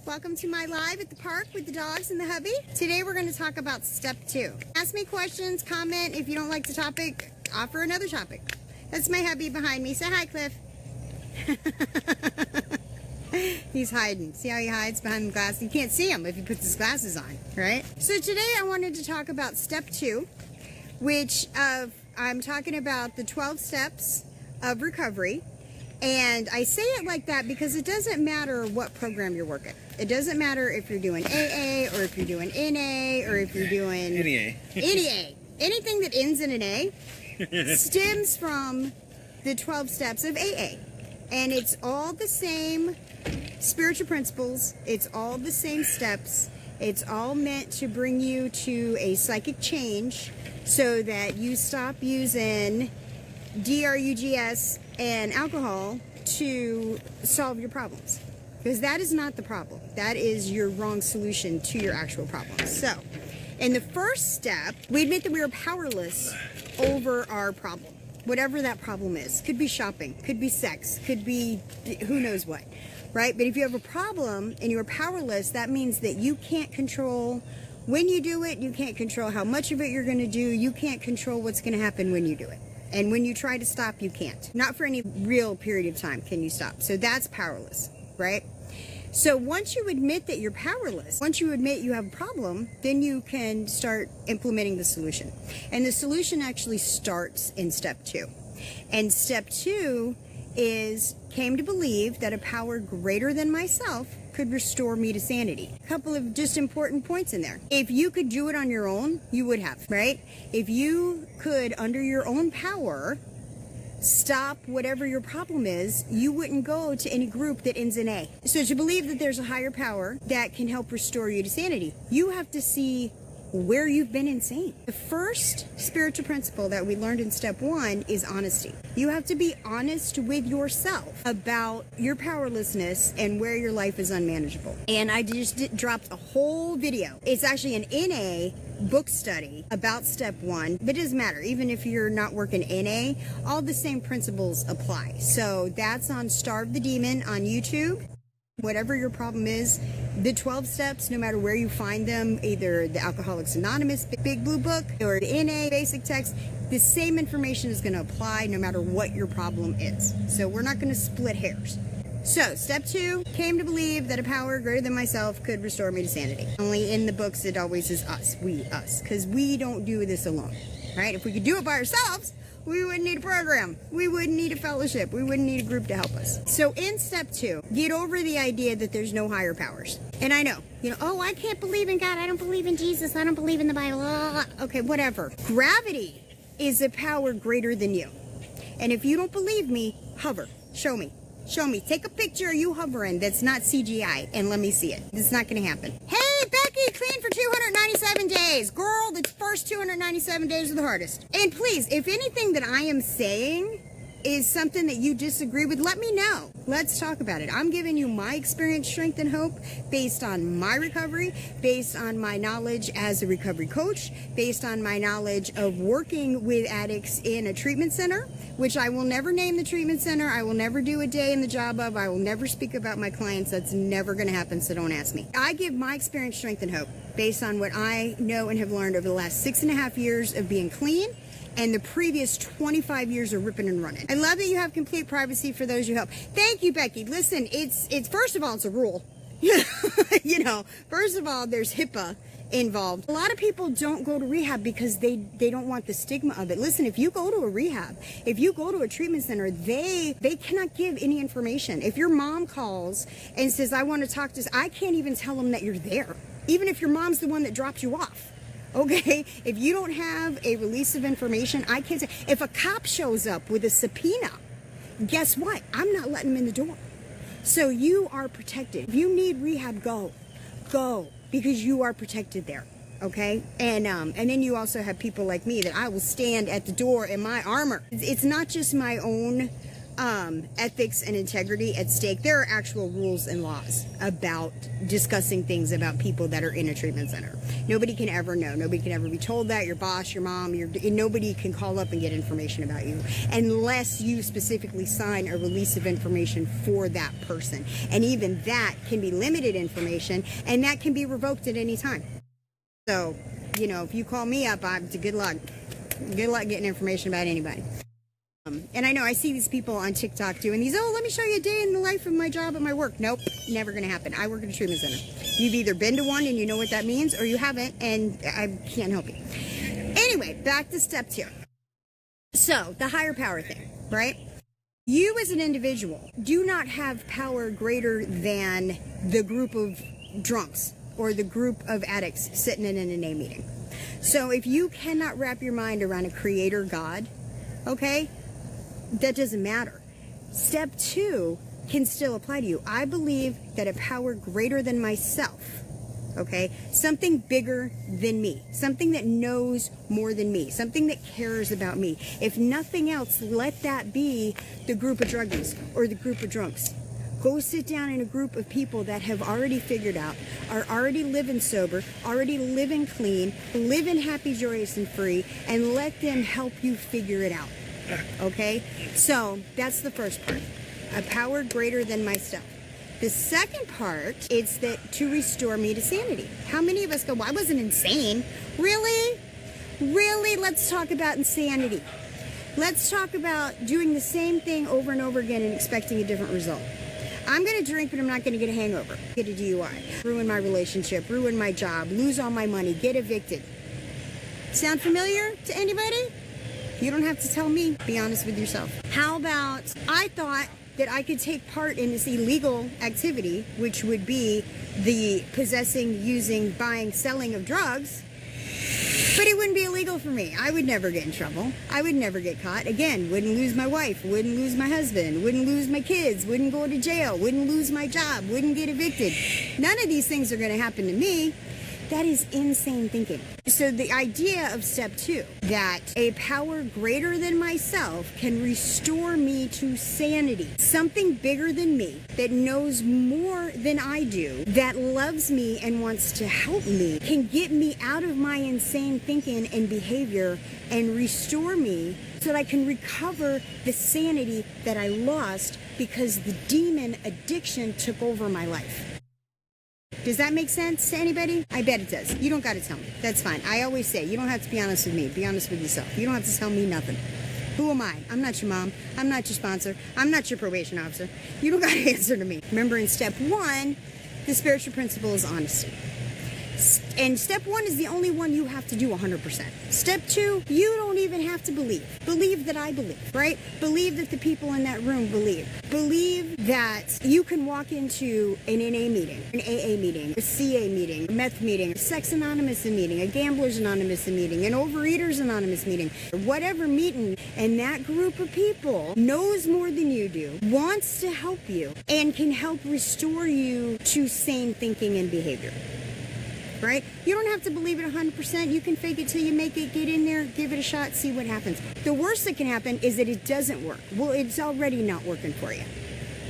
Welcome to my live at the park with the dogs and the hubby. Today we're going to talk about step 2. Ask me questions, comment. If you don't like the topic, offer another topic. That's my hubby behind me. Say hi, Cliff. He's hiding. See how he hides behind the glass? You can't see him if he puts his glasses on, right? So today I wanted to talk about step 2, which I'm talking about the 12 steps of recovery. And I say it like that because it doesn't matter what program you're working. It doesn't matter if you're doing AA or if you're doing NA or if you're doing NEA. Anything that ends in an A stems from the 12 steps of AA. And it's all the same spiritual principles. It's all the same steps. It's all meant to bring you to a psychic change so that you stop using drugs and alcohol to solve your problems, because that is not the problem. That is your wrong solution to your actual problem. So in the first step, we admit that we are powerless over our problem, whatever that problem is. Could be shopping, could be sex, could be who knows what, right? But if you have a problem and you're powerless, that means that you can't control when you do it. You can't control how much of it you're going to do. You can't control what's going to happen when you do it. And when you try to stop, you can't. Not for any real period of time can you stop. So that's powerless, right? So once you admit that you're powerless, once you admit you have a problem, then you can start implementing the solution. And the solution actually starts in step 2. And step 2 is came to believe that a power greater than myself could restore me to sanity. A couple of just important points in there. If you could do it on your own, you would have, right? If you could, under your own power, stop whatever your problem is, you wouldn't go to any group that ends in A. So to believe that there's a higher power that can help restore you to sanity, you have to see where you've been insane. The first spiritual principle that we learned in step 1 is honesty. You have to be honest with yourself about your powerlessness and where your life is unmanageable. And I just dropped a whole video. It's actually an NA book study about step 1, but it doesn't matter. Even if you're not working NA, all the same principles apply. So that's on Starve the Demon on YouTube. Whatever your problem is, the 12 steps, no matter where you find them, either the Alcoholics Anonymous Big Blue Book or the NA Basic Text, the same information is going to apply no matter what your problem is. So we're not going to split hairs. So step 2, came to believe that a power greater than myself could restore me to sanity. Only in the books it always is us, because we don't do this alone, right? If we could do it by ourselves, we wouldn't need a program. We wouldn't need a fellowship. We wouldn't need a group to help us. So in step 2, get over the idea that there's no higher powers. And I know, oh, I can't believe in God. I don't believe in Jesus. I don't believe in the Bible. Okay, whatever. Gravity is a power greater than you. And if you don't believe me, hover. Show me. Show me. Take a picture of you hovering that's not CGI and let me see it. It's not going to happen. Hey, Becky, clean for 297 days. Girl, the first 297 days are the hardest. And please, if anything that I am saying is something that you disagree with, let me know. Let's talk about it. I'm giving you my experience, strength, and hope based on my recovery, based on my knowledge as a recovery coach, based on my knowledge of working with addicts in a treatment center, which I will never name the treatment center. I will never do a day in the job of. I will never speak about my clients. That's never going to happen, so don't ask me. I give my experience, strength, and hope based on what I know and have learned over the last 6.5 years of being clean and the previous 25 years of ripping and running. I love that you have complete privacy for those you help. Thank you, Becky. Listen, it's first of all, it's a rule. First of all, there's HIPAA involved. A lot of people don't go to rehab because they don't want the stigma of it. Listen, if you go to a rehab, if you go to a treatment center, they cannot give any information. If your mom calls and says, I want to talk to, I can't even tell them that you're there, even if your mom's the one that dropped you off. Okay, if you don't have a release of information, I can't say. If a cop shows up with a subpoena, guess what? I'm not letting him in the door. So you are protected. If you need rehab, go, because you are protected there. Okay, and then you also have people like me that I will stand at the door in my armor. It's not just my own ethics and integrity at stake. There are actual rules and laws about discussing things about people that are in a treatment center. Nobody can ever know. Nobody can ever be told that. Your boss, your mom, nobody can call up and get information about you unless you specifically sign a release of information for that person. And even that can be limited information, and that can be revoked at any time. So, if you call me up, good luck. Good luck getting information about anybody. And I know I see these people on TikTok doing these, let me show you a day in the life of my job at my work. Nope, never going to happen. I work at a treatment center. You've either been to one and you know what that means, or you haven't, and I can't help you. Anyway, back to step 2. So, the higher power thing, right? You as an individual do not have power greater than the group of drunks or the group of addicts sitting in an AA meeting. So if you cannot wrap your mind around a creator God, okay, that doesn't matter. Step 2 can still apply to you. I believe that a power greater than myself, okay, something bigger than me, something that knows more than me, something that cares about me. If nothing else, let that be the group of druggies or the group of drunks. Go sit down in a group of people that have already figured out, are already living sober, already living clean, living happy, joyous, and free, and let them help you figure it out. Okay? So, that's the first part. A power greater than myself. The second part is that to restore me to sanity. How many of us go, well, I wasn't insane. Really? Really? Let's talk about insanity. Let's talk about doing the same thing over and over again and expecting a different result. I'm going to drink, but I'm not going to get a hangover. Get a DUI. Ruin my relationship. Ruin my job. Lose all my money. Get evicted. Sound familiar to anybody? You don't have to tell me. Be honest with yourself. How about, I thought that I could take part in this illegal activity, which would be the possessing, using, buying, selling of drugs, but it wouldn't be illegal for me. I would never get in trouble. I would never get caught. Again, wouldn't lose my wife, wouldn't lose my husband, wouldn't lose my kids, wouldn't go to jail, wouldn't lose my job, wouldn't get evicted. None of these things are going to happen to me. That is insane thinking. So the idea of step 2, that a power greater than myself can restore me to sanity, something bigger than me, that knows more than I do, that loves me and wants to help me, can get me out of my insane thinking and behavior and restore me so that I can recover the sanity that I lost because the demon addiction took over my life. Does that make sense to anybody? I bet it does. You don't got to tell me. That's fine. I always say, you don't have to be honest with me. Be honest with yourself. You don't have to tell me nothing. Who am I? I'm not your mom. I'm not your sponsor. I'm not your probation officer. You don't got to answer to me. Remember, in step 1, the spiritual principle is honesty. And step 1 is the only one you have to do 100%. Step 2, you don't even have to believe. Believe that I believe, right? Believe that the people in that room believe. Believe that you can walk into an NA meeting, an AA meeting, a CA meeting, a meth meeting, a Sex Anonymous meeting, a Gamblers Anonymous meeting, an Overeaters Anonymous meeting, whatever meeting, and that group of people knows more than you do, wants to help you, and can help restore you to sane thinking and behavior. Right? You don't have to believe it 100%. You can fake it till you make it. Get in there, give it a shot, see what happens. The worst that can happen is that it doesn't work. Well, it's already not working for you.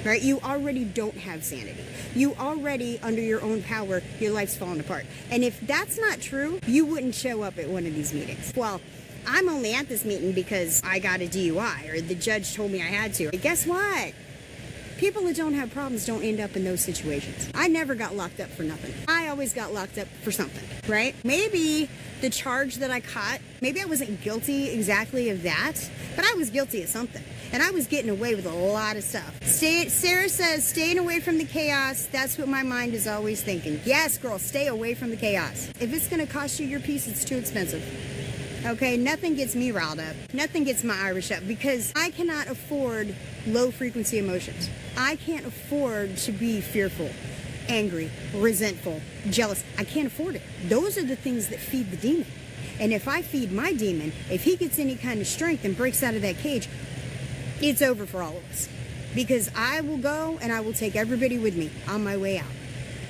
Right? You already don't have sanity. You already, under your own power, your life's falling apart. And if that's not true, you wouldn't show up at one of these meetings. Well, I'm only at this meeting because I got a DUI or the judge told me I had to. But guess what? People that don't have problems don't end up in those situations. I never got locked up for nothing. I always got locked up for something, right? Maybe the charge that I caught, maybe I wasn't guilty exactly of that, but I was guilty of something. And I was getting away with a lot of stuff. Sarah says, staying away from the chaos. That's what my mind is always thinking. Yes, girl, stay away from the chaos. If it's going to cost you your peace, it's too expensive. Okay, nothing gets me riled up. Nothing gets my Irish up because I cannot afford low frequency emotions. I can't afford to be fearful, angry, resentful, jealous. I can't afford it. Those are the things that feed the demon. And if I feed my demon, if he gets any kind of strength and breaks out of that cage, it's over for all of us. Because I will go and I will take everybody with me on my way out.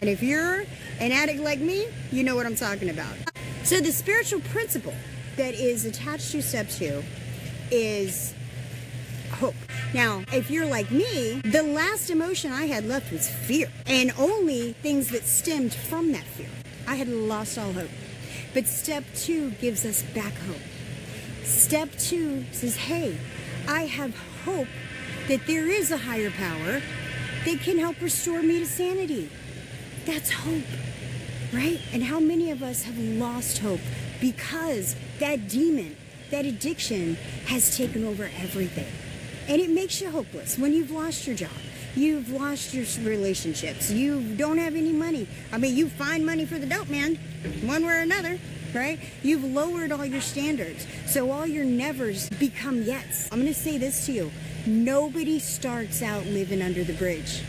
And if you're an addict like me, you know what I'm talking about. So the spiritual principle that is attached to step 2 is hope. Now, if you're like me, the last emotion I had left was fear, and only things that stemmed from that fear. I had lost all hope. But step 2 gives us back hope. Step 2 says, hey, I have hope that there is a higher power that can help restore me to sanity. That's hope, right? And how many of us have lost hope because that demon, that addiction has taken over everything. And it makes you hopeless when you've lost your job. You've lost your relationships. You don't have any money. I mean, you find money for the dope man, one way or another, right? You've lowered all your standards. So all your nevers become yets. I'm going to say this to you. Nobody starts out living under the bridge.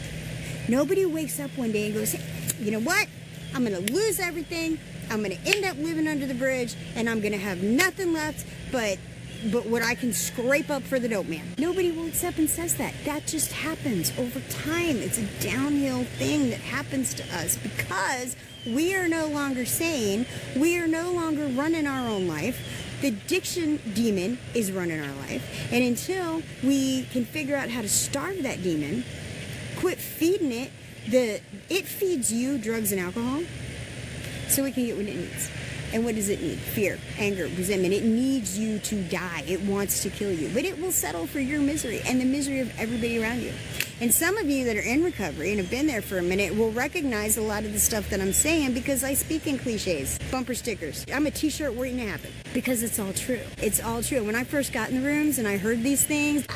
Nobody wakes up one day and goes, hey, you know what? I'm going to lose everything. I'm going to end up living under the bridge, and I'm going to have nothing left but what I can scrape up for the dope man. Nobody wakes up and says that. That just happens over time. It's a downhill thing that happens to us because we are no longer sane. We are no longer running our own life. The addiction demon is running our life. And until we can figure out how to starve that demon, quit feeding it, it feeds you drugs and alcohol so it can get what it needs. And what does it need? Fear, anger, resentment. It needs you to die. It wants to kill you. But it will settle for your misery and the misery of everybody around you. And some of you that are in recovery and have been there for a minute will recognize a lot of the stuff that I'm saying because I speak in cliches, bumper stickers. I'm a t-shirt waiting to happen because it's all true. It's all true. When I first got in the rooms and I heard these things,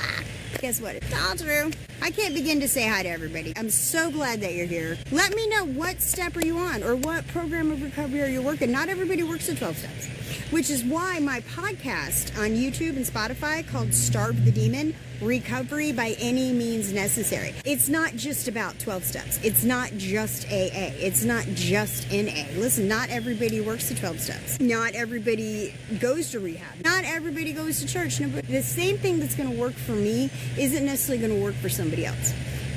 guess what? It's all true. I can't begin to say hi to everybody. I'm so glad that you're here. Let me know what step are you on or what program of recovery are you working. Not everybody works the 12 steps, which is why my podcast on YouTube and Spotify called Starve the Demon, Recovery by Any Means Necessary. It's not just about 12 steps. It's not just AA. It's not just NA. Listen, not everybody works the 12 steps. Not everybody goes to rehab. Not everybody goes to church. No, but the same thing that's going to work for me isn't necessarily going to work for somebody else,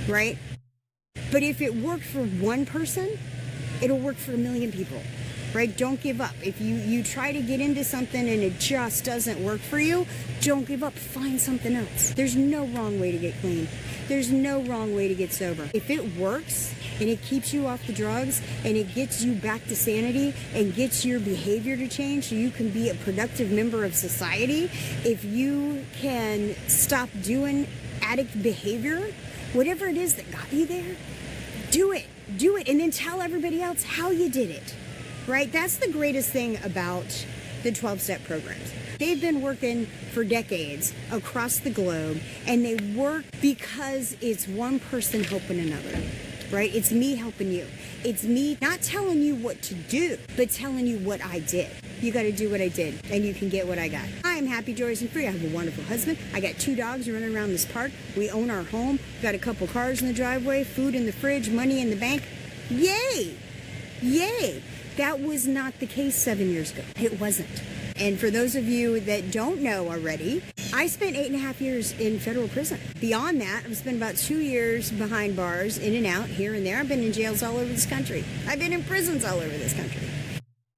right? But if it worked for one person, it'll work for a million people. Right? Don't give up. If you try to get into something and it just doesn't work for you, don't give up. Find something else. There's no wrong way to get clean. There's no wrong way to get sober. If it works and it keeps you off the drugs and it gets you back to sanity and gets your behavior to change so you can be a productive member of society, if you can stop doing addict behavior, whatever it is that got you there, do it. Do it and then tell everybody else how you did it. Right? That's the greatest thing about the 12-step programs. They've been working for decades across the globe, and they work because it's one person helping another. Right? It's me helping you. It's me not telling you what to do, but telling you what I did. You got to do what I did, and you can get what I got. I am happy, joyous, and free. I have a wonderful husband. I got 2 dogs running around this park. We own our home. We've got a couple cars in the driveway, food in the fridge, money in the bank. Yay! Yay! That was not the case 7 years ago. It wasn't. And for those of you that don't know already, I spent 8.5 years in federal prison. Beyond that, I've spent about 2 years behind bars, in and out, here and there. I've been in jails all over this country. I've been in prisons all over this country.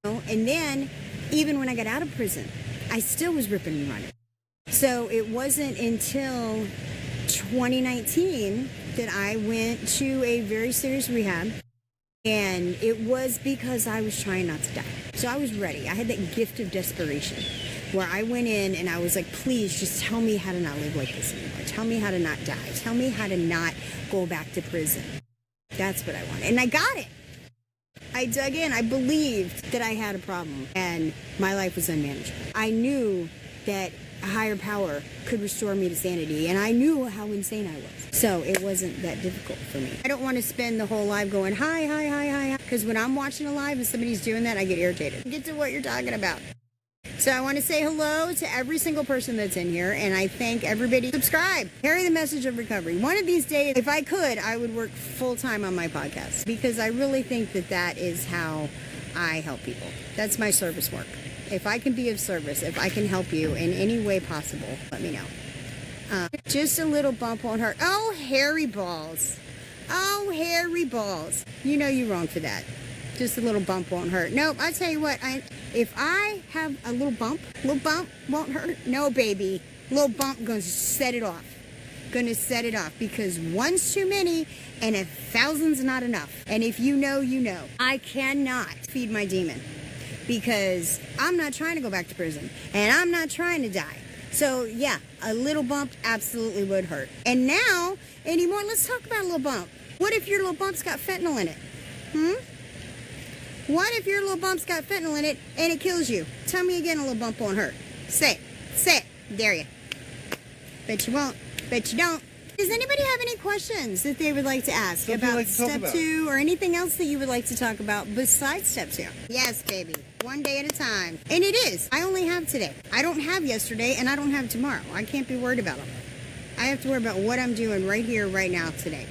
And then, even when I got out of prison, I still was ripping and running. So it wasn't until 2019 that I went to a very serious rehab. And it was because I was trying not to die. So I was ready. I had that gift of desperation where I went in and I was like, please just tell me how to not live like this anymore. Tell me how to not die. Tell me how to not go back to prison. That's what I wanted. And I got it. I dug in. I believed that I had a problem and my life was unmanageable. I knew that a higher power could restore me to sanity, and I knew how insane I was. So it wasn't that difficult for me. I don't want to spend the whole live going, hi, hi, hi, hi, hi, because when I'm watching a live and somebody's doing that, I get irritated. Get to what you're talking about. So I want to say hello to every single person that's in here, and I thank everybody. Subscribe. Carry the message of recovery. One of these days, if I could, I would work full-time on my podcast, because I really think that that is how I help people. That's my service work. If I can be of service, if I can help you in any way possible, let me know. Just a little bump won't hurt. Oh, hairy balls. Oh, hairy balls. You know you're wrong for that. Just a little bump won't hurt. Nope, I tell you what, if I have a little bump won't hurt. No, baby. Little bump going to set it off. going to set it off, because one's too many and 1,000's not enough. And if you know, you know. I cannot feed my demon, because I'm not trying to go back to prison and I'm not trying to die. So yeah, a little bump absolutely would hurt. And now, anymore, let's talk about a little bump. What if your little bump's got fentanyl in it? What if your little bump's got fentanyl in it and it kills you? Tell me again, a little bump won't hurt. Say it. Say it. Dare you. Bet you won't. Bet you don't. Does anybody have any questions that they would like to ask about step 2 or anything else that you would like to talk about besides step 2? Yes, baby. One day at a time. And it is. I only have today. I don't have yesterday and I don't have tomorrow. I can't be worried about them. I have to worry about what I'm doing right here, right now, today.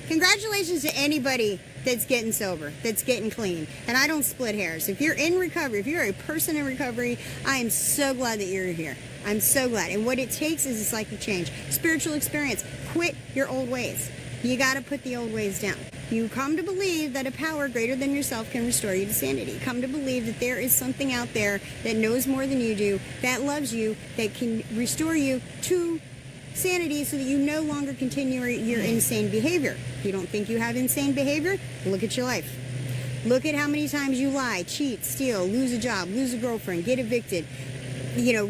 Congratulations to anybody that's getting sober, that's getting clean. And I don't split hairs. If you're in recovery, if you're a person in recovery, I am so glad that you're here. I'm so glad. And what it takes is a psychic change, spiritual experience. Quit your old ways. You got to put the old ways down. You come to believe that a power greater than yourself can restore you to sanity. Come to believe that there is something out there that knows more than you do, that loves you, that can restore you to sanity so that you no longer continue your insane behavior. If you don't think you have insane behavior, look at your life. Look at how many times you lie, cheat, steal, lose a job, lose a girlfriend, get evicted,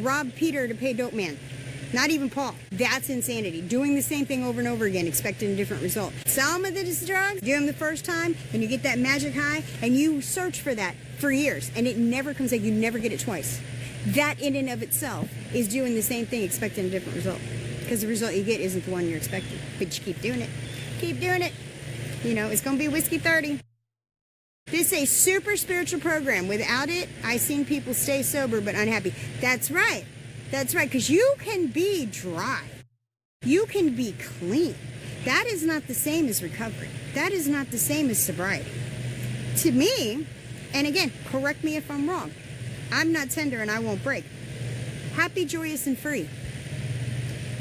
rob Peter to pay dope man. Not even Paul. That's insanity. Doing the same thing over and over again, expecting a different result. Some of this drugs, do them the first time, and you get that magic high, and you search for that for years, and it never comes out. You never get it twice. That in and of itself is doing the same thing, expecting a different result. Because the result you get isn't the one you're expecting. But you keep doing it. Keep doing it. It's going to be whiskey 30. This is a super spiritual program. Without it, I've seen people stay sober but unhappy. That's right. That's right. Because you can be dry. You can be clean. That is not the same as recovery. That is not the same as sobriety. To me, and again, correct me if I'm wrong, I'm not tender and I won't break. Happy, joyous, and free.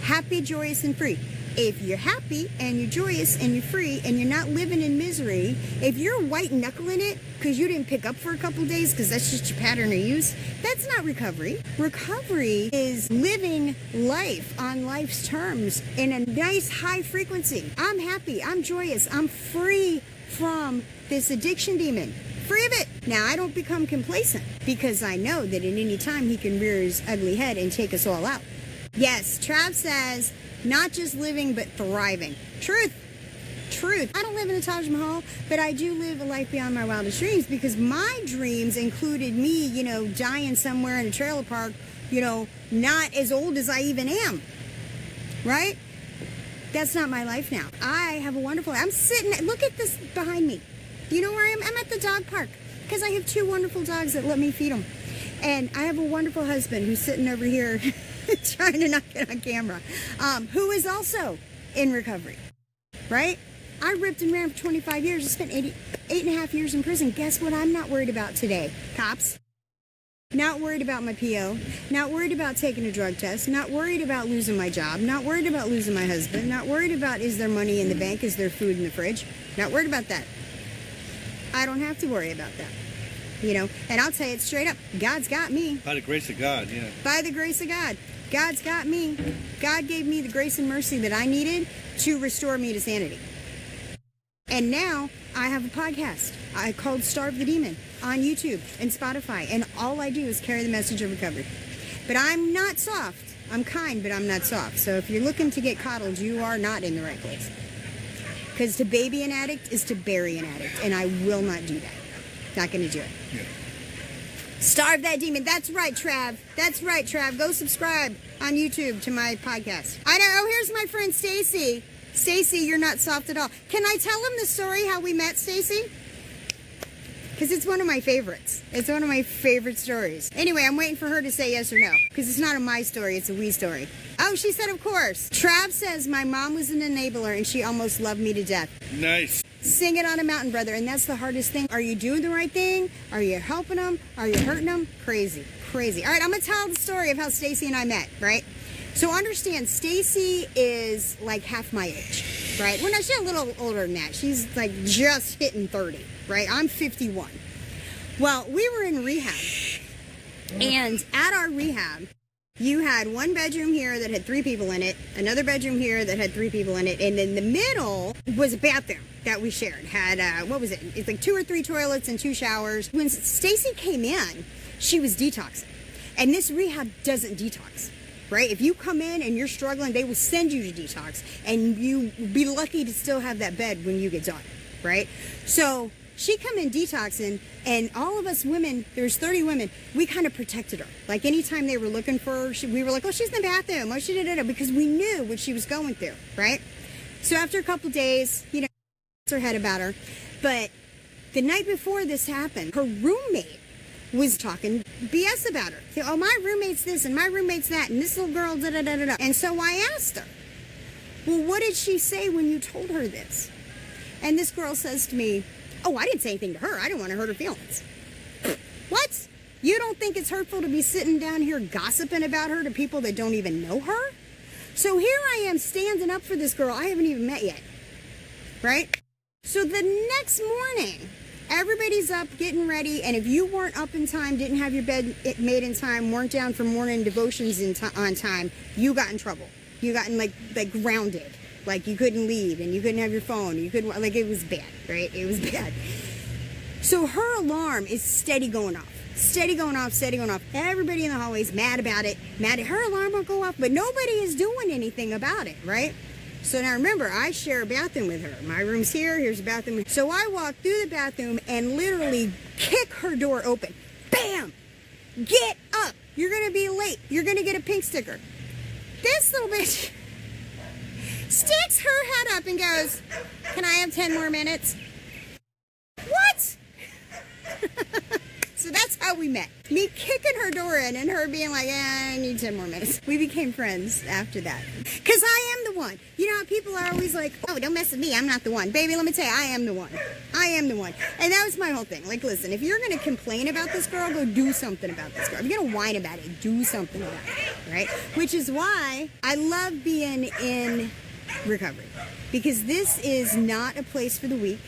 Happy, joyous, and free. If you're happy and you're joyous and you're free and you're not living in misery, if you're white knuckling it because you didn't pick up for a couple days because that's just your pattern of use, that's not recovery. Recovery is living life on life's terms in a nice high frequency. I'm happy, I'm joyous, I'm free from this addiction demon. Free of it. Now, I don't become complacent because I know that at any time he can rear his ugly head and take us all out. Yes, Trav says, not just living, but thriving. Truth. Truth. I don't live in a Taj Mahal, but I do live a life beyond my wildest dreams because my dreams included me, dying somewhere in a trailer park, not as old as I even am. Right? That's not my life now. I have a wonderful, I'm sitting, look at this behind me. You know where I am? I'm at the dog park because I have 2 wonderful dogs that let me feed them. And I have a wonderful husband who's sitting over here trying to not get on camera, who is also in recovery, right? I ripped and ran for 25 years. I spent 8.5 years in prison. Guess what I'm not worried about today? Cops. Not worried about my PO. Not worried about taking a drug test. Not worried about losing my job. Not worried about losing my husband. Not worried about is there money in the bank? Is there food in the fridge? Not worried about that. I don't have to worry about that. And I'll tell you it straight up. God's got me. By the grace of God, yeah. By the grace of God. God's got me. God gave me the grace and mercy that I needed to restore me to sanity. And now I have a podcast called Starve the Demon on YouTube and Spotify. And all I do is carry the message of recovery. But I'm not soft. I'm kind, but I'm not soft. So if you're looking to get coddled, you are not in the right place. Because to baby an addict is to bury an addict. And I will not do that. Not going to do it. Yeah. Starve that demon. That's right, Trav. That's right, Trav. Go subscribe on YouTube to my podcast. I know. Oh, here's my friend Stacy. Stacy, you're not soft at all. Can I tell him the story how we met, Stacy? Because it's one of my favorites. It's one of my favorite stories. Anyway, I'm waiting for her to say yes or no. Because it's not a my story, it's a we story. Oh, she said of course. Trav says my mom was an enabler and she almost loved me to death. Nice. Sing it on a mountain, brother. And that's the hardest thing. Are you doing the right thing? Are you helping them? Are you hurting them? Crazy. Crazy. All right, I'm going to tell the story of how Stacy and I met, right? So understand, Stacy is like half my age, right? Well, no, she's a little older than that. She's like just hitting 30, right? I'm 51. Well, we were in rehab. And at our rehab, You had one bedroom here that had 3 people in it, another bedroom here that had 3 people in it, and in the middle was a bathroom that we shared. Had, what was it? It's like 2 or 3 toilets and 2 showers. When Stacy came in, she was detoxing. And this rehab doesn't detox, right? If you come in and you're struggling, they will send you to detox, and you be lucky to still have that bed when you get done, right? So she come in detoxing, and all of us women, there's 30 women, we kind of protected her. Like anytime they were looking for her, we were like, oh, she's in the bathroom, oh, she did it, because we knew what she was going through, right? So after a couple days, you know, her head about her. But the night before this happened, her roommate was talking BS about her. Oh, my roommate's this and my roommate's that, and this little girl da da da da da. And so I asked her, well, what did she say when you told her this? And this girl says to me, oh, I didn't say anything to her. I didn't want to hurt her feelings. What? You don't think it's hurtful to be sitting down here gossiping about her to people that don't even know her? So here I am standing up for this girl I haven't even met yet, right? So the next morning, everybody's up getting ready, and if you weren't up in time, didn't have your bed made in time, weren't down for morning devotions on time, you got in trouble. You got in like grounded. Like you couldn't leave, and you couldn't have your phone. You couldn't, like, it was bad, right? It was bad. So her alarm is steady going off. Steady going off, steady going off. Everybody in the hallway is mad about it. Mad at her alarm won't go off, but nobody is doing anything about it, right? So now remember, I share a bathroom with her. My room's here, here's a bathroom. So I walk through the bathroom and literally kick her door open. Bam! Get up! You're gonna be late. You're gonna get a pink sticker. This little bitch sticks her head up and goes, can I have 10 more minutes? What? So that's how we met. Me kicking her door in and her being like, I need 10 more minutes. We became friends after that. Because I am the one. You know how people are always like, oh, don't mess with me. I'm not the one. Baby, let me tell you, I am the one. I am the one. And that was my whole thing. Like, listen, if you're going to complain about this girl, go do something about this girl. If you're going to whine about it, do something about it, right? Which is why I love being in recovery. Because this is not a place for the weak.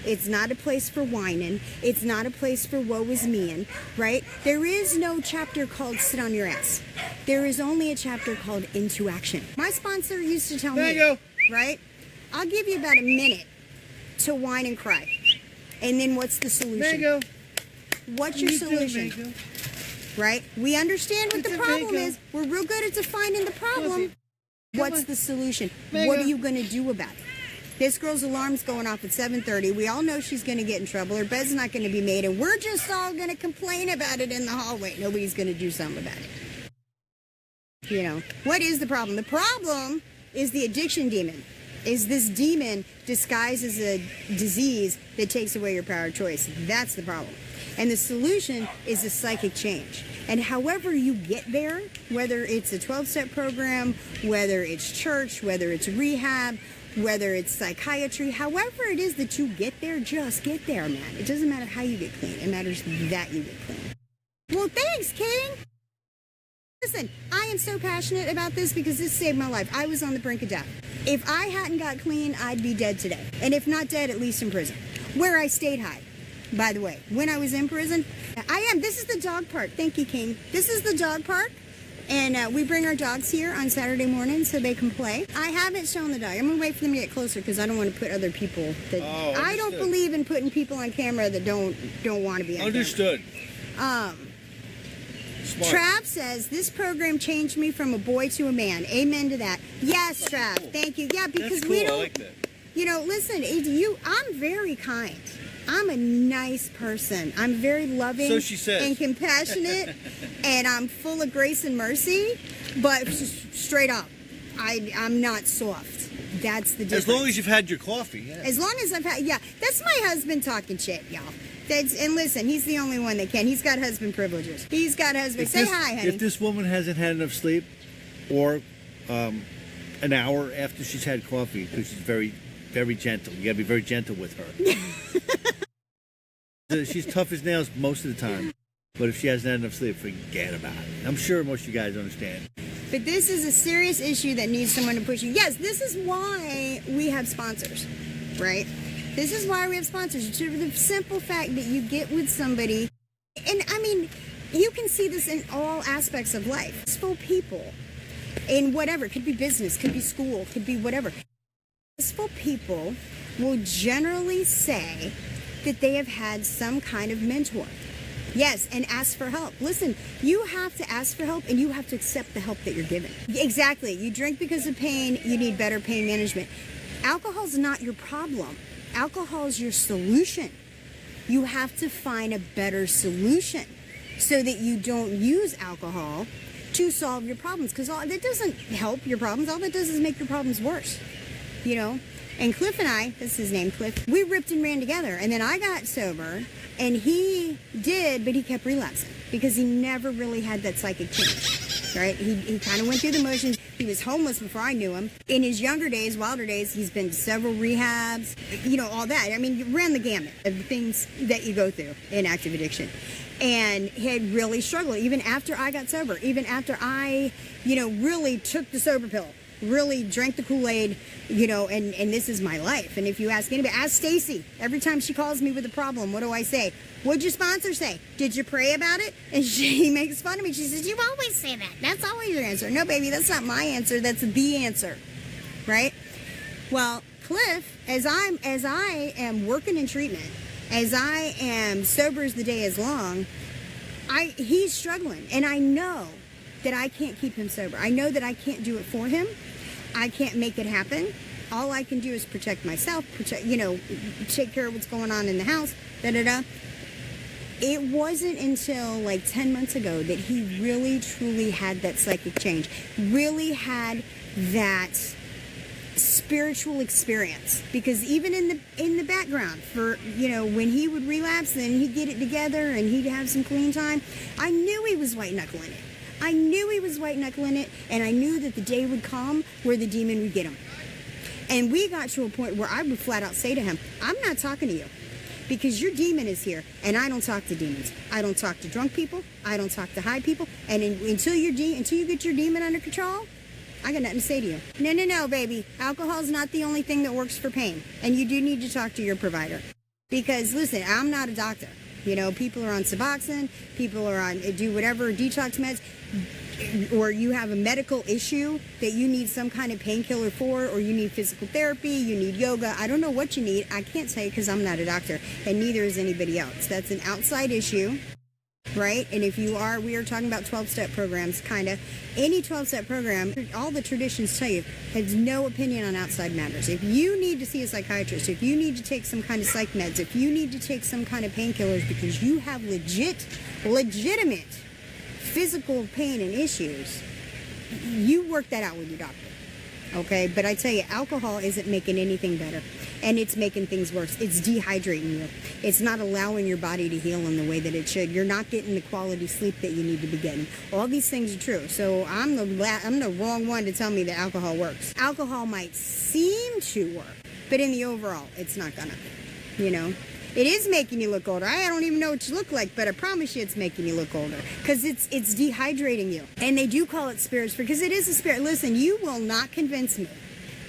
It's not a place for whining. It's not a place for woe is me, right? There is no chapter called sit on your ass. There is only a chapter called into action. My sponsor used to tell me, right? I'll give you about a minute to whine and cry. And then what's the solution? What's your solution? Right? We understand what the problem is. We're real good at defining the problem. What's the solution? What are you going to do about it? This girl's alarm's going off at 7:30. We all know she's going to get in trouble. Her bed's not going to be made, and we're just all going to complain about it in the hallway. Nobody's going to do something about it. You know, what is the problem? The problem is the addiction demon. Is this demon disguised as a disease that takes away your power of choice. That's the problem. And the solution is a psychic change. And however you get there, whether it's a 12-step program, whether it's church, whether it's rehab, whether it's psychiatry, however it is that you get there, just get there, man. It doesn't matter how you get clean. It matters that you get clean. Well, thanks, King. Listen, I am so passionate about this because this saved my life. I was on the brink of death. If I hadn't got clean, I'd be dead today. And if not dead, at least in prison, where I stayed high. By the way, when I was in prison, I am. This is the dog park. Thank you, King. This is the dog park. And we bring our dogs here on Saturday morning so they can play. I haven't shown the dog. I'm going to wait for them to get closer because I don't want to put other people that... I don't believe in putting people on camera that don't want to be on Understood. camera. Trav says, this program changed me from a boy to a man. Amen to that. Yes, Trav. Cool. Thank you. Yeah, because cool. we don't... I like that. You know, listen, I'm very kind. I'm a nice person. I'm very loving so she says. And compassionate, and I'm full of grace and mercy, but straight up, I'm not soft. That's the difference. As long as you've had your coffee, yeah. As long as I've had, yeah. That's my husband talking shit, y'all. And listen, he's the only one that can. He's got husband privileges. He's got husband. Say hi, honey. If this woman hasn't had enough sleep, or an hour after she's had coffee, because she's very, very gentle. You gotta be very gentle with her. She's tough as nails most of the time, but if she hasn't had enough sleep, forget about it. I'm sure most of you guys understand. But this is a serious issue that needs someone to push you. Yes, this is why we have sponsors, right? This is why we have sponsors. To the simple fact that you get with somebody, and I mean, you can can see this in all aspects of life. Successful people in whatever, it could be business, could be school, could be whatever. Successful people will generally say that they have had some kind of mentor. Yes, and ask for help. Listen, you have to ask for help and you have to accept the help that you're given. Exactly. You drink because of pain, you need better pain management. Alcohol's not your problem. Alcohol is your solution. You have to find a better solution so that you don't use alcohol to solve your problems, because that doesn't help your problems. All that does is make your problems worse, you know? And Cliff and I, that's his name, Cliff, we ripped and ran together. And then I got sober, and he did, but he kept relapsing because he never really had that psychic change, right? He kind of went through the motions. He was homeless before I knew him. In his younger days, wilder days, he's been to several rehabs, you know, all that. I mean, you ran the gamut of the things that you go through in active addiction. And he had really struggled, even after I got sober, even after I, you know, really took the sober pill, really drank the Kool-Aid, you know, and this is my life. And if you ask anybody, ask Stacy, every time she calls me with a problem, what do I say? What'd your sponsor say? Did you pray about it? And she makes fun of me. She says, you always say that. That's always your answer. No, baby, that's not my answer. That's the answer, right? Well, Cliff, as I am working in treatment, as I am sober as the day is long, he's struggling. And I know that I can't keep him sober. I know that I can't do it for him. I can't make it happen. All I can do is protect myself, you know, take care of what's going on in the house, da-da-da. It wasn't until like 10 months ago that he really, truly had that psychic change, really had that spiritual experience. Because even in the background, for, you know, when he would relapse, then he'd get it together and he'd have some clean time, I knew he was white knuckling it. I knew he was white knuckling it, and I knew that the day would come where the demon would get him. And we got to a point where I would flat out say to him, I'm not talking to you, because your demon is here, and I don't talk to demons. I don't talk to drunk people. I don't talk to high people. And until you get your demon under control, I got nothing to say to you. No, baby. Alcohol is not the only thing that works for pain, and you do need to talk to your provider. Because listen, I'm not a doctor. You know, people are on Suboxone, people are on, do whatever, detox meds, or you have a medical issue that you need some kind of painkiller for, or you need physical therapy, you need yoga. I don't know what you need. I can't tell you because I'm not a doctor, and neither is anybody else. That's an outside issue, right? And if you are, we are talking about 12-step programs, kind of. Any 12-step program, all the traditions tell you, has no opinion on outside matters. If you need to see a psychiatrist, if you need to take some kind of psych meds, if you need to take some kind of painkillers because you have legitimate physical pain and issues, you work that out with your doctor. Okay, but I tell you, alcohol isn't making anything better, and it's making things worse. It's dehydrating you. It's not allowing your body to heal in the way that it should. You're not getting the quality sleep that you need to be getting. All these things are true. So I'm the wrong one to tell me that alcohol works. Alcohol might seem to work, but in the overall, it's not gonna. You know, it is making you look older. I don't even know what you look like, but I promise you, it's making you look older because it's dehydrating you. And they do call it spirits because it is a spirit. Listen, you will not convince me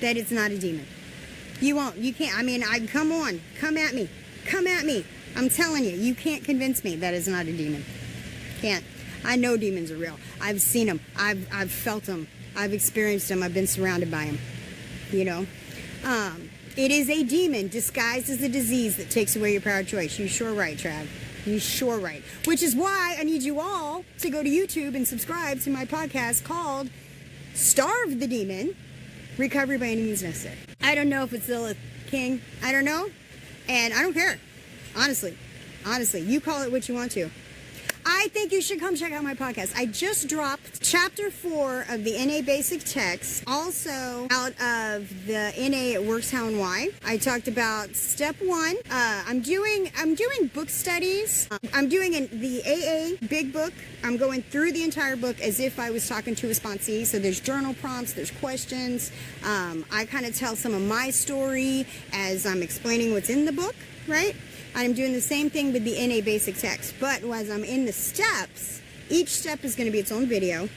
that it's not a demon. You won't. You can't. I mean, come on. Come at me. Come at me. I'm telling you, you can't convince me that it's not a demon. Can't. I know demons are real. I've seen them. I've felt them. I've experienced them. I've been surrounded by them. You know. It is a demon disguised as a disease that takes away your power of choice. You sure right, Trav. You sure right. Which is why I need you all to go to YouTube and subscribe to my podcast called Starve the Demon, Recovery by Any Means Necessary. I don't know if it's Lilith King. I don't know. And I don't care. Honestly, you call it what you want to. I think you should come check out my podcast. I just dropped chapter 4 of the NA basic text, also out of the NA It Works How and Why. I talked about step 1. I'm doing book studies. I'm doing the AA big book. I'm going through the entire book as if I was talking to a sponsee. So there's journal prompts, there's questions. I kind of tell some of my story as I'm explaining what's in the book, right? I'm doing the same thing with the NA basic text, but as I'm in the steps, each step is going to be its own video,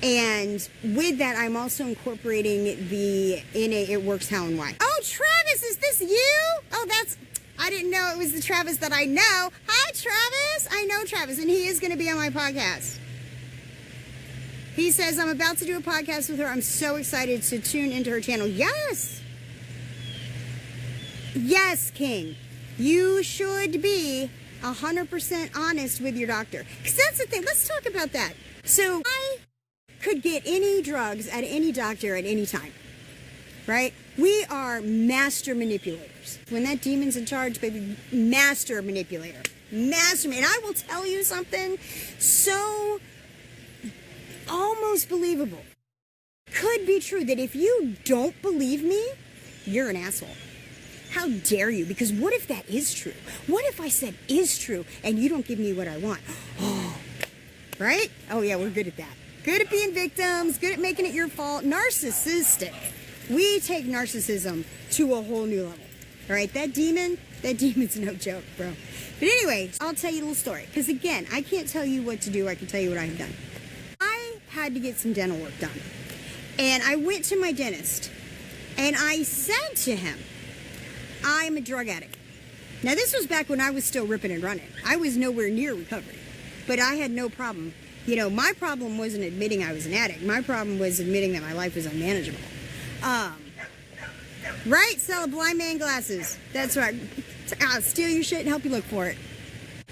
and with that, I'm also incorporating the NA It Works How and Why. Oh, Travis, is this you? Oh, I didn't know it was the Travis that I know. Hi, Travis. Travis? I know Travis, and he is going to be on my podcast. He says, I'm about to do a podcast with her. I'm so excited to tune into her channel. Yes. Yes, King. You should be 100% honest with your doctor. Because that's the thing. Let's talk about that. So I could get any drugs at any doctor at any time. Right? We are master manipulators. When that demon's in charge, baby, master manipulator. Master. And I will tell you something so almost believable. Could be true that if you don't believe me, you're an asshole. How dare you? Because what if that is true? What if I said is true and you don't give me what I want? Oh, right? Oh yeah, we're good at that. Good at being victims, good at making it your fault. Narcissistic. We take narcissism to a whole new level. All right, that demon's no joke, bro. But anyway, I'll tell you a little story. Because again, I can't tell you what to do. I can tell you what I have done. I had to get some dental work done. And I went to my dentist. And I said to him, I'm a drug addict. Now, this was back when I was still ripping and running. I was nowhere near recovery. But I had no problem. You know, my problem wasn't admitting I was an addict. My problem was admitting that my life was unmanageable. Right? Sell a blind man glasses. That's right. I'll steal your shit and help you look for it.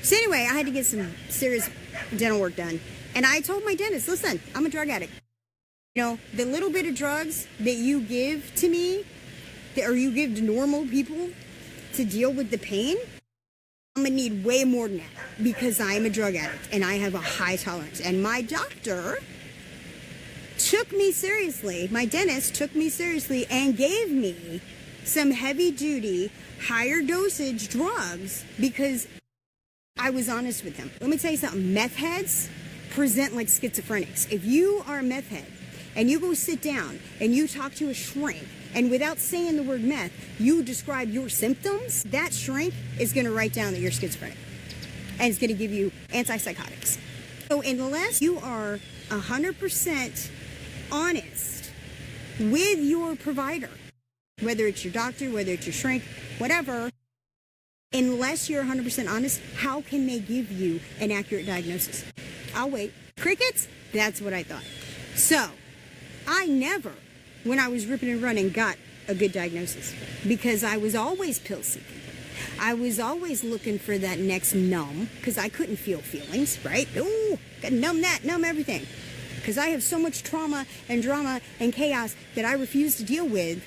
So anyway, I had to get some serious dental work done. And I told my dentist, listen, I'm a drug addict. You know, the little bit of drugs that you give to me, or you give to normal people to deal with the pain, I'm going to need way more than that because I'm a drug addict and I have a high tolerance. And my doctor took me seriously. My dentist took me seriously and gave me some heavy duty, higher dosage drugs because I was honest with him. Let me tell you something. Meth heads present like schizophrenics. If you are a meth head and you go sit down and you talk to a shrink and without saying the word meth, you describe your symptoms, that shrink is going to write down that you're schizophrenic. And it's going to give you antipsychotics. So unless you are 100% honest with your provider, whether it's your doctor, whether it's your shrink, whatever, unless you're 100% honest, how can they give you an accurate diagnosis? I'll wait. Crickets? That's what I thought. So, I never, when I was ripping and running, got a good diagnosis because I was always pill seeking. I was always looking for that next numb because I couldn't feel feelings, right? Ooh, gotta numb that, numb everything. Because I have so much trauma and drama and chaos that I refuse to deal with.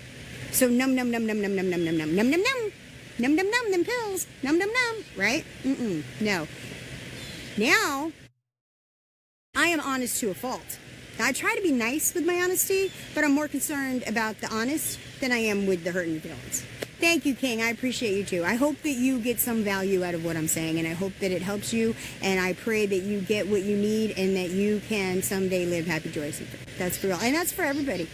So numb, numb, numb, numb, numb, numb, numb, numb, numb, numb, numb, numb, numb, numb, numb, them pills, numb, numb, numb, right? No. Now, I am honest to a fault. Now, I try to be nice with my honesty, but I'm more concerned about the honest than I am with the hurt and feelings. Thank you, King. I appreciate you too. I hope that you get some value out of what I'm saying, and I hope that it helps you, and I pray that you get what you need and that you can someday live happy, joyous, and free. That's for real. And that's for everybody.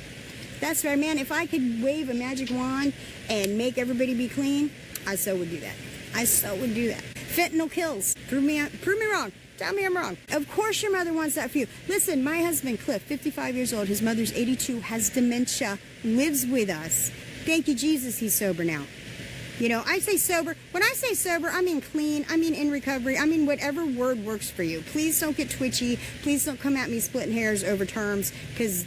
That's right, man. If I could wave a magic wand and make everybody be clean, I so would do that. I so would do that. Fentanyl kills. Prove me wrong. Tell me I'm wrong. Of course your mother wants that for you. Listen, my husband, Cliff, 55 years old, his mother's 82, has dementia, lives with us. Thank you, Jesus, he's sober now. You know, I say sober. When I say sober, I mean clean. I mean in recovery. I mean whatever word works for you. Please don't get twitchy. Please don't come at me splitting hairs over terms, because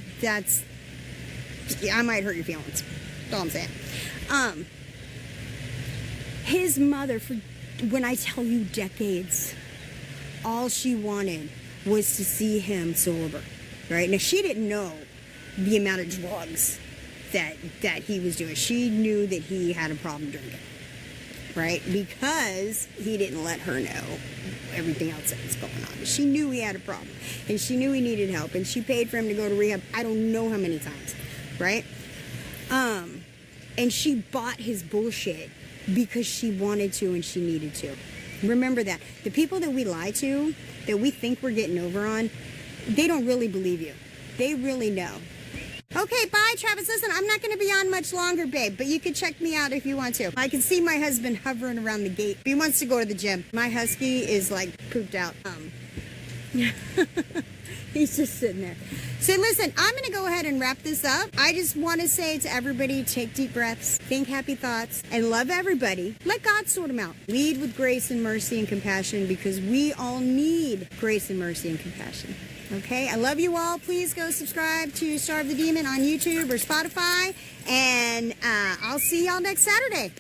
I might hurt your feelings. That's all I'm saying. His mother, for when I tell you decades, all she wanted was to see him sober, right? Now, she didn't know the amount of drugs that he was doing. She knew that he had a problem drinking, right? Because he didn't let her know everything else that was going on. She knew he had a problem, and she knew he needed help, and she paid for him to go to rehab I don't know how many times, right? And she bought his bullshit because she wanted to and she needed to. Remember that. The people that we lie to, that we think we're getting over on, they don't really believe you. They really know. Okay, bye, Travis. Listen, I'm not going to be on much longer, babe, but you can check me out if you want to. I can see my husband hovering around the gate. He wants to go to the gym. My husky is, like, pooped out. He's just sitting there. So listen, I'm going to go ahead and wrap this up. I just want to say to everybody, take deep breaths, think happy thoughts, and love everybody. Let God sort them out. Lead with grace and mercy and compassion, because we all need grace and mercy and compassion. Okay, I love you all. Please go subscribe to Starve the Demon on YouTube or Spotify, and I'll see y'all next Saturday.